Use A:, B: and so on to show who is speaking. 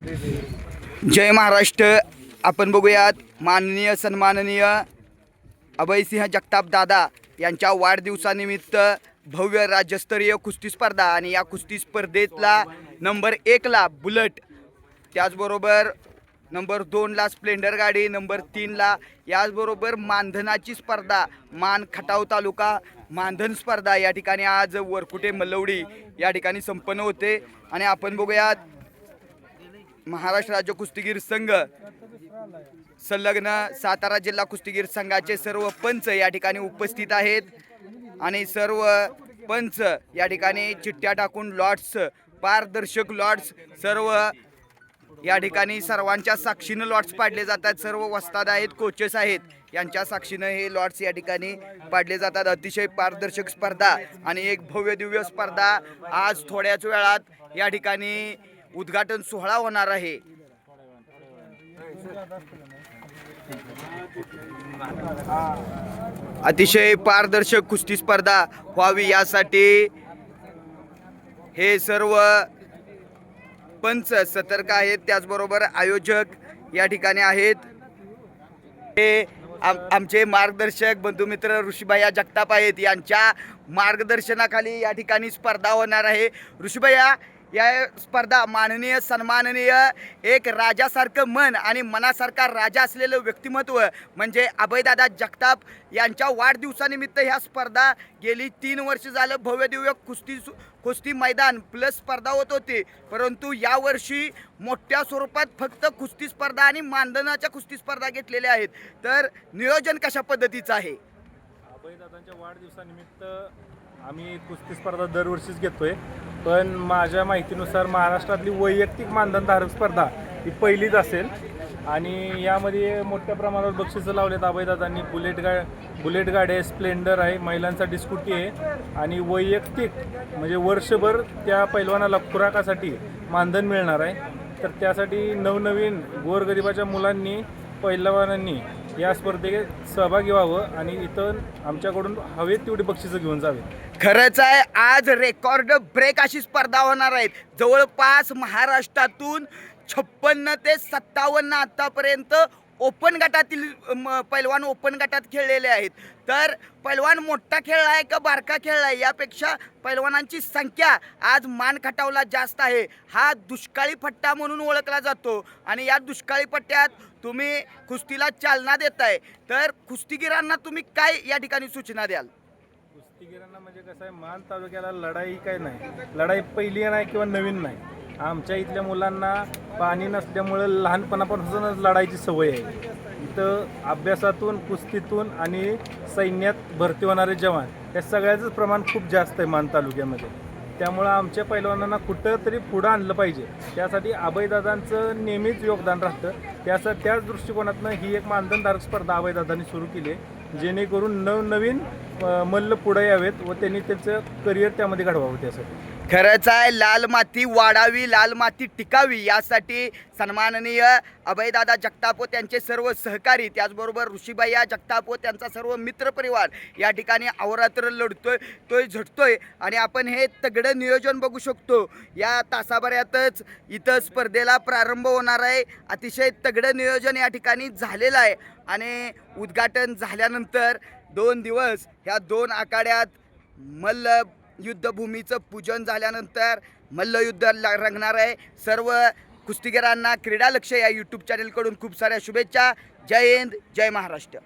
A: जय महाराष्ट्र. आपण बघूयात माननीय सन्माननीय अभयसिंह जगताप दादा यांच्या वाढदिवसानिमित्त भव्य राज्यस्तरीय कुस्ती स्पर्धा आणि या कुस्ती स्पर्धेतला नंबर 1 ला बुलेट, त्याचबरोबर नंबर 2 ला स्प्लेंडर गाडी, नंबर 3 ला, याचबरोबर मानधनाची स्पर्धा, मान खटाव तालुका मानधन स्पर्धा या ठिकाणी आज वरकुटे मलवडी या ठिकाणी संपन्न होते. आणि आपण बघूयात महाराष्ट्र राज्य कुस्तीगीर संघ संलग्न सातारा जिल्हा कुस्तीगीर संघाचे सर्व पंच या ठिकाणी उपस्थित आहेत आणि सर्व पंच या ठिकाणी चिठ्ठ्या टाकून लॉट्स, पारदर्शक लॉट्स सर्व या ठिकाणी सर्वांच्या साक्षीनं लॉट्स पाडले जातात. सर्व वस्ताद आहेत, कोचेस आहेत, यांच्या साक्षीनं हे लॉट्स या ठिकाणी पाडले जातात. अतिशय पारदर्शक स्पर्धा आणि एक भव्य दिव्य स्पर्धा आज थोड्याच वेळात या ठिकाणी उद्घाटन सोहळा होणार आहे. अतिशय पारदर्शक कुस्ती स्पर्धा व्हावी यासाठी हे सर्व पंच सतर्क आहेत, त्याचबरोबर आयोजक या ठिकाणी आहेत. हे आमचे मार्गदर्शक बंधुमित्र ऋषीभैया जगताप आहेत, यांच्या मार्गदर्शनाखाली या ठिकाणी स्पर्धा होणार आहे. ऋषीभैया, या स्पर्धा माननीय सन्माननीय एक राजासारखं मन आणि मनासारखा राजा असलेलं व्यक्तिमत्व म्हणजे अभयदादा जगताप यांच्या वाढदिवसानिमित्त ह्या स्पर्धा गेली 3 वर्ष झालं भव्य दिव्य कुस्ती मैदान प्लस स्पर्धा होत होती, परंतु यावर्षी मोठ्या स्वरूपात फक्त कुस्ती स्पर्धा आणि मानधनाच्या कुस्ती स्पर्धा घेतलेल्या आहेत. तर नियोजन कशा पद्धतीचं आहे?
B: अभयदादांच्या वाढदिवसानिमित्त आम्ही कुस्ती स्पर्धा दरवर्षीच घेतोय, पण माझ्या माहितीनुसार महाराष्ट्रातली वैयक्तिक मानधनधारक स्पर्धा ही पहिलीच असेल आणि यामध्ये मोठ्या प्रमाणावर बक्षिसं लावलेत अभयदादांनी. बुलेट गाडी आहे, स्प्लेंडर आहे, महिलांसाठी स्कूटी आहे आणि वैयक्तिक म्हणजे वर्षभर त्या पैलवानाला खुराकासाठी मानधन मिळणार आहे. तर त्यासाठी नवनवीन गोरगरिबाच्या मुलांनी, पैलवानांनी या स्पर्धेत सहभागी व्हावं आणि इथं आमच्याकडून हवेत तेवढी बक्षिसं घेऊन जावे.
A: खरंच आहे, आज रेकॉर्ड ब्रेक अशी स्पर्धा होणार आहेत. जवळपास महाराष्ट्रातून 56 ते 57 आतापर्यंत ओपन गटातील पैलवान ओपन गटात खेळलेले आहेत. तर पैलवान मोठा खेळला आहे का बारका खेळला आहे यापेक्षा पैलवानांची संख्या आज मान खटावला जास्त आहे. हा दुष्काळी पट्टा म्हणून ओळखला जातो आणि या दुष्काळी पट्ट्यात तुम्ही कुस्तीला चालना देताय, तर कुस्तीगीरांना तुम्ही काय या ठिकाणी सूचना द्याल?
B: कुस्तीगीरांना म्हणजे कसं आहे, मान तालुक्याला लढाई काय नाही, लढाई पहिली नाही किंवा नवीन नाही. आमच्या इथल्या मुलांना पाणी नसल्यामुळं लहानपणापासूनच लढायची सवय आहे. इथं अभ्यासातून, कुस्तीतून आणि सैन्यात भरती होणारे जवान या सगळ्याचंच प्रमाण खूप जास्त आहे मान तालुक्यामध्ये. त्यामुळं आमच्या पैलवानांना कुठं तरी पुढं आणलं पाहिजे. त्यासाठी अभयदादांचं नेहमीच योगदान राहतं. त्याच दृष्टिकोनातनं ही एक मानधनधारक स्पर्धा अभयदादांनी सुरू केली आहे, जेणेकरून नवनवीन मल्ल पुढे यावेत व त्यांनी त्यांचं करिअर त्यामध्ये घडवावं. त्यासाठी
A: खरंच आहे, लाल माती वाढावी, लाल माती टिकावी यासाठी सन्माननीय अभयदादा जगताप व त्यांचे सर्व सहकारी, त्याचबरोबर ऋषीभैया जगताप व त्यांचा सर्व मित्रपरिवार या ठिकाणी अहोरात्र लढतोय झटतोय आणि आपण हे तगडं नियोजन बघू शकतो. या तासाभरातच इथं स्पर्धेला प्रारंभ होणार आहे. अतिशय तगडं नियोजन या ठिकाणी झालेलं आहे आणि उद्घाटन झाल्यानंतर 2 दिवस ह्या 2 आखाड्यात मल्ल युद्धभूमीचं पूजन झाल्यानंतर मल्लयुद्ध रंगणार आहे. सर्व कुस्तीगीरांना क्रीडा लक्ष या यूट्यूब चॅनलकडून खूप साऱ्या शुभेच्छा. जय हिंद, जय महाराष्ट्र.